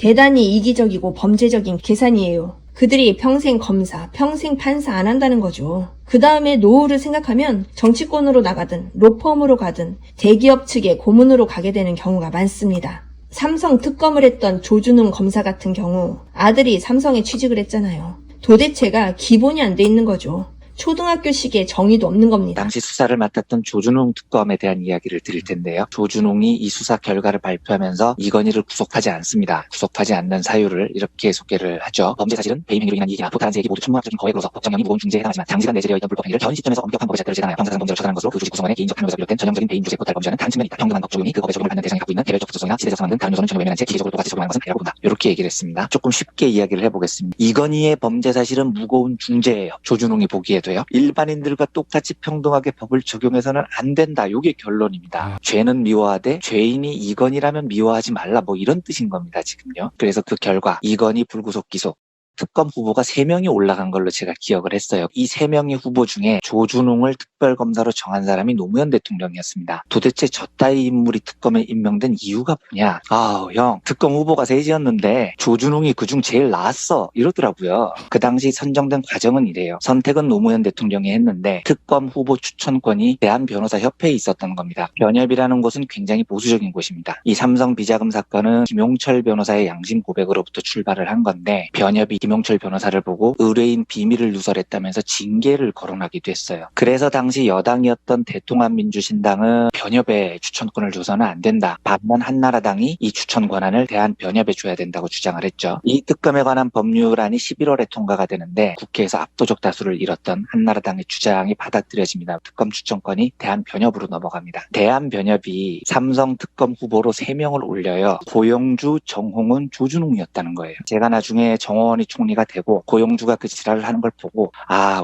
대단히 이기적이고 범죄적인 계산이에요. 그들이 평생 검사, 평생 판사 안 한다는 거죠. 그 다음에 노후를 생각하면 정치권으로 나가든 로펌으로 가든 대기업 측의 고문으로 가게 되는 경우가 많습니다. 삼성 특검을 했던 조준웅 검사 같은 경우 아들이 삼성에 취직을 했잖아요. 도대체가 기본이 안 돼 있는 거죠. 초등학교식의 정의도 없는 겁니다. 당시 수사를 맡았던 조준웅 특검에 대한 이야기를 드릴 텐데요. 조준웅이 이 수사 결과를 발표하면서 이건희를 구속하지 않습니다. 구속하지 않는 사유를 이렇게 소개를 하죠. 범죄 사실은 배임 행위로 인한 이익이나 부당한 세액이 모두 천문학적인 거액으로서 법정형이 무거운 중죄에 해당하지만 장기간 내재되어 있던 불법 행위를 현 시점에서 엄격한 법의 잣대를 제단하여 형사상 범죄를 처단한 것으로 그 주식 구성원의 개인적 탐욕에서 비롯된 전형적인 배임 주색 고탈 범죄와는 다른 측면이 있다. 평등한 법 적용이 그 법의 적용을 받는 대상이 갖고 있는 개별적 특수성이나 시대적 상황 등 다른 요소는 전혀 외면한 채 기계적으로 똑같이 적용하는 것은 아니라고 본다. 이렇게 얘기를 했습니다. 조금 쉽게 이야기를 해보겠습니다. 이건희의 범죄 사실은 무거운 중죄예요. 조준웅이 보기에도요. 일반인들과 똑같이 평등하게 법을 적용해서는 안 된다. 이게 결론입니다. 죄는 미워하되 죄인이 이건희라면 미워하지 말라. 뭐 이런 뜻인 겁니다. 지금요. 그래서 그 결과 이건희 불구속 기소. 특검 후보가 3명이 올라간 걸로 제가 기억을 했어요. 이 3명의 후보 중에 조준웅을 특별검사로 정한 사람이 노무현 대통령이었습니다. 도대체 저 따위 인물이 특검에 임명된 이유가 뭐냐? 형, 특검 후보가 셋이었는데 조준웅이 그중 제일 나았어. 이러더라고요. 그 당시 선정된 과정은 이래요. 선택은 노무현 대통령이 했는데 특검 후보 추천권이 대한변호사협회에 있었던 겁니다. 변협이라는 곳은 굉장히 보수적인 곳입니다. 이 삼성 비자금 사건은 김용철 변호사의 양심 고백으로부터 출발을 한 건데 변협이 김용철 변호사를 보고 의뢰인 비밀을 누설했다면서 징계를 거론하기도 했어요. 그래서 당시 여당이었던 대통합민주신당은 변협에 추천권을 줘서는 안 된다. 반면 한나라당이 이 추천 권한을 대한변협에 줘야 된다고 주장을 했죠. 이 특검에 관한 법률안이 11월에 통과가 되는데 국회에서 압도적 다수를 잃었던 한나라당의 주장이 받아들여집니다. 특검 추천권이 대한변협으로 넘어갑니다. 대한변협이 삼성 특검 후보로 3명을 올려요. 고영주, 정홍은, 조준웅이었다는 거예요. 제가 나중에 정원이 총리가 되고 고영주가 그 지랄을 하는 걸 보고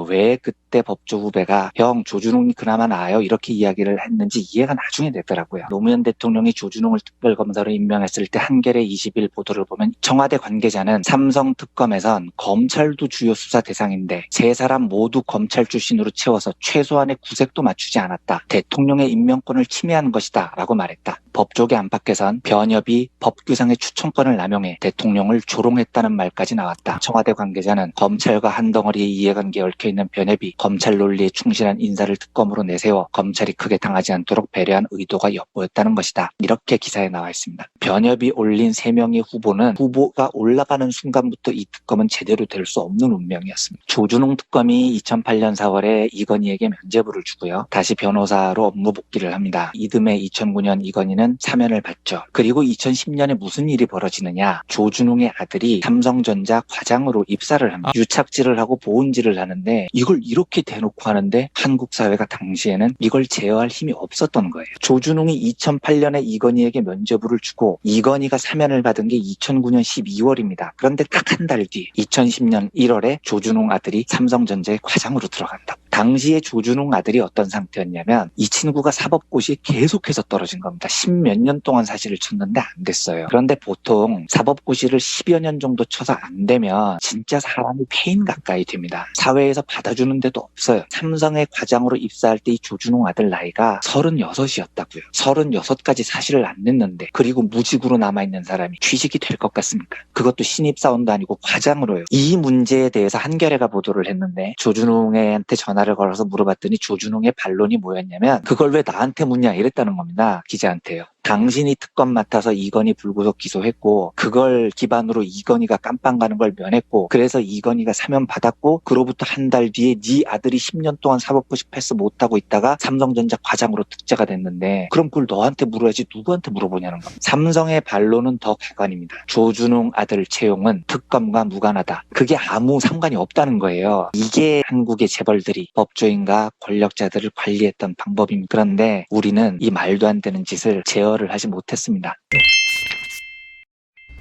왜 그때 법조 후배가 형 조준웅이 그나마 나아요 이렇게 이야기를 했는지 이해가 나중에 되더라고요. 노무현 대통령이 조준웅을 특별검사로 임명했을 때 한겨레 20일 보도를 보면 청와대 관계자는 삼성 특검에선 검찰도 주요 수사 대상인데 3사람 모두 검찰 출신으로 채워서 최소한의 구색도 맞추지 않았다. 대통령의 임명권을 침해한 것이다 라고 말했다. 법조계 안팎에선 변협이 법규상의 추천권을 남용해 대통령을 조롱했다는 말까지 나왔다. 청와대 관계자는 검찰과 한 덩어리의 이해관계에 얽혀있는 변협이 검찰 논리에 충실한 인사를 특검으로 내세워 검찰이 크게 당하지 않도록 배려한 의도가 엿보였다는 것이다. 이렇게 기사에 나와 있습니다. 변협이 올린 3명의 후보는 후보가 올라가는 순간부터 이 특검은 제대로 될 수 없는 운명이었습니다. 조준웅 특검이 2008년 4월에 이건희에게 면죄부를 주고요. 다시 변호사로 업무 복귀를 합니다. 이듬해 2009년 이건희는 사면을 받죠. 그리고 2010년에 무슨 일이 벌어지느냐. 조준웅의 아들이 삼성전자 과장으로 입사를 합니다. 유착질을 하고 보온질을 하는데 이걸 이렇게 대놓고 하는데 한국 사회가 당시에는 이걸 제어할 힘이 없었던 거예요. 조준웅이 2008년에 이건희에게 면죄부를 주고 이건희가 사면을 받은 게 2009년 12월입니다. 그런데 딱 한 달 뒤 2010년 1월에 조준웅 아들이 삼성전자의 과장으로 들어간다. 당시에 조준웅 아들이 어떤 상태였냐면 이 친구가 사법고시에 계속해서 떨어진 겁니다. 10몇 년 동안 사실을 쳤는데 안 됐어요. 그런데 보통 사법고시를 10여 년 정도 쳐서 안 되면 진짜 사람이 폐인 가까이 됩니다. 사회에서 받아주는 데도 없어요. 삼성의 과장으로 입사할 때 이 조준웅 아들 나이가 36이었다고요. 36까지 사실을 안 냈는데 그리고 무직으로 남아있는 사람이 취직이 될 것 같습니까? 그것도 신입사원도 아니고 과장으로요. 이 문제에 대해서 한겨레가 보도를 했는데 조준웅한테 전화를 걸어서 물어봤더니 조준웅의 반론이 뭐였냐면 그걸 왜 나한테 묻냐 이랬다는 겁니다. 기자한테요. 당신이 특검 맡아서 이건희 불구속 기소했고 그걸 기반으로 이건희가 깜빵 가는 걸 면했고 그래서 이건희가 사면 받았고 그로부터 한 달 뒤에 네 아들이 10년 동안 사법고시 패스 못하고 있다가 삼성전자 과장으로 특재가 됐는데 그럼 그걸 너한테 물어야지 누구한테 물어보냐는 겁니다. 삼성의 반론은 더 객관입니다. 조준웅 아들 채용은 특검과 무관하다. 그게 아무 상관이 없다는 거예요. 이게 한국의 재벌들이 법조인과 권력자들을 관리했던 방법입니다. 그런데 우리는 이 말도 안 되는 짓을 제어를 하지 못했습니다.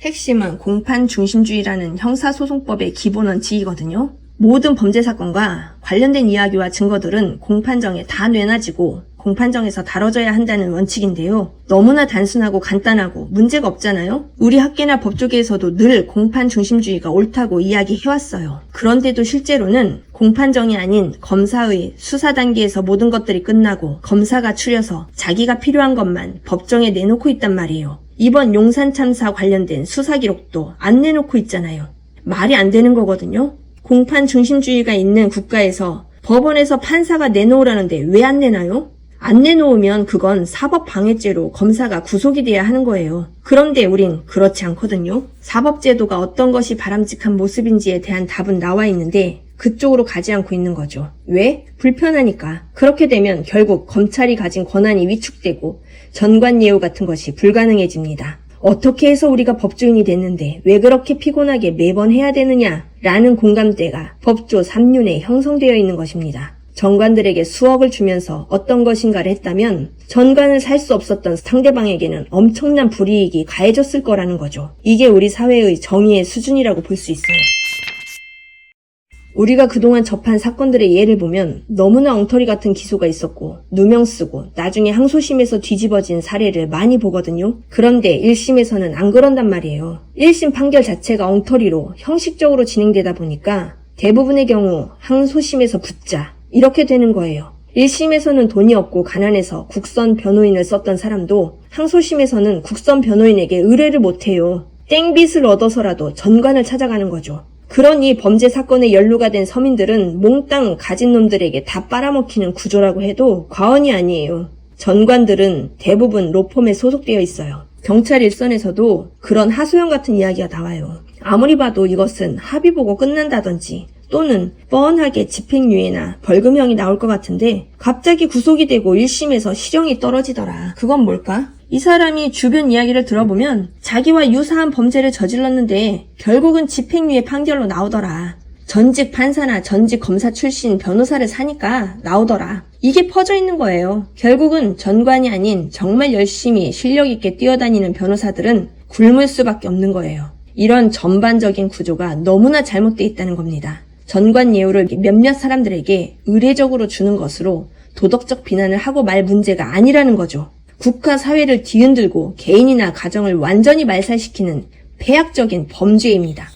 핵심은 공판 중심주의라는 형사소송법의 기본 원칙이거든요. 모든 범죄 사건과 관련된 이야기와 증거들은 공판정에 다 내놔지고 공판정에서 다뤄져야 한다는 원칙인데요. 너무나 단순하고 간단하고 문제가 없잖아요. 우리 학계나 법조계에서도 늘 공판 중심주의가 옳다고 이야기해왔어요. 그런데도 실제로는 공판정이 아닌 검사의 수사 단계에서 모든 것들이 끝나고 검사가 추려서 자기가 필요한 것만 법정에 내놓고 있단 말이에요. 이번 용산 참사 관련된 수사 기록도 안 내놓고 있잖아요. 말이 안 되는 거거든요. 공판 중심주의가 있는 국가에서 법원에서 판사가 내놓으라는데 왜 안 내나요? 안 내놓으면 그건 사법방해죄로 검사가 구속이 돼야 하는 거예요. 그런데 우린 그렇지 않거든요. 사법제도가 어떤 것이 바람직한 모습인지에 대한 답은 나와 있는데 그쪽으로 가지 않고 있는 거죠. 왜? 불편하니까. 그렇게 되면 결국 검찰이 가진 권한이 위축되고 전관예우 같은 것이 불가능해집니다. 어떻게 해서 우리가 법조인이 됐는데 왜 그렇게 피곤하게 매번 해야 되느냐라는 공감대가 법조 3륜에 형성되어 있는 것입니다. 전관들에게 수억을 주면서 어떤 것인가를 했다면 전관을 살 수 없었던 상대방에게는 엄청난 불이익이 가해졌을 거라는 거죠. 이게 우리 사회의 정의의 수준이라고 볼 수 있어요. 우리가 그동안 접한 사건들의 예를 보면 너무나 엉터리 같은 기소가 있었고 누명 쓰고 나중에 항소심에서 뒤집어진 사례를 많이 보거든요. 그런데 1심에서는 안 그런단 말이에요. 1심 판결 자체가 엉터리로 형식적으로 진행되다 보니까 대부분의 경우 항소심에서 붙자 이렇게 되는 거예요. 1심에서는 돈이 없고 가난해서 국선 변호인을 썼던 사람도 항소심에서는 국선 변호인에게 의뢰를 못해요. 땡빚을 얻어서라도 전관을 찾아가는 거죠. 그러니 범죄 사건에 연루가 된 서민들은 몽땅 가진 놈들에게 다 빨아먹히는 구조라고 해도 과언이 아니에요. 전관들은 대부분 로펌에 소속되어 있어요. 경찰 일선에서도 그런 하소연 같은 이야기가 나와요. 아무리 봐도 이것은 합의 보고 끝난다든지 또는 뻔하게 집행유예나 벌금형이 나올 것 같은데 갑자기 구속이 되고 1심에서 실형이 떨어지더라. 그건 뭘까? 이 사람이 주변 이야기를 들어보면 자기와 유사한 범죄를 저질렀는데 결국은 집행유예 판결로 나오더라. 전직 판사나 전직 검사 출신 변호사를 사니까 나오더라. 이게 퍼져 있는 거예요. 결국은 전관이 아닌 정말 열심히 실력 있게 뛰어다니는 변호사들은 굶을 수밖에 없는 거예요. 이런 전반적인 구조가 너무나 잘못되어 있다는 겁니다. 전관예우를 몇몇 사람들에게 의례적으로 주는 것으로 도덕적 비난을 하고 말 문제가 아니라는 거죠. 국가 사회를 뒤흔들고 개인이나 가정을 완전히 말살시키는 폐악적인 범죄입니다.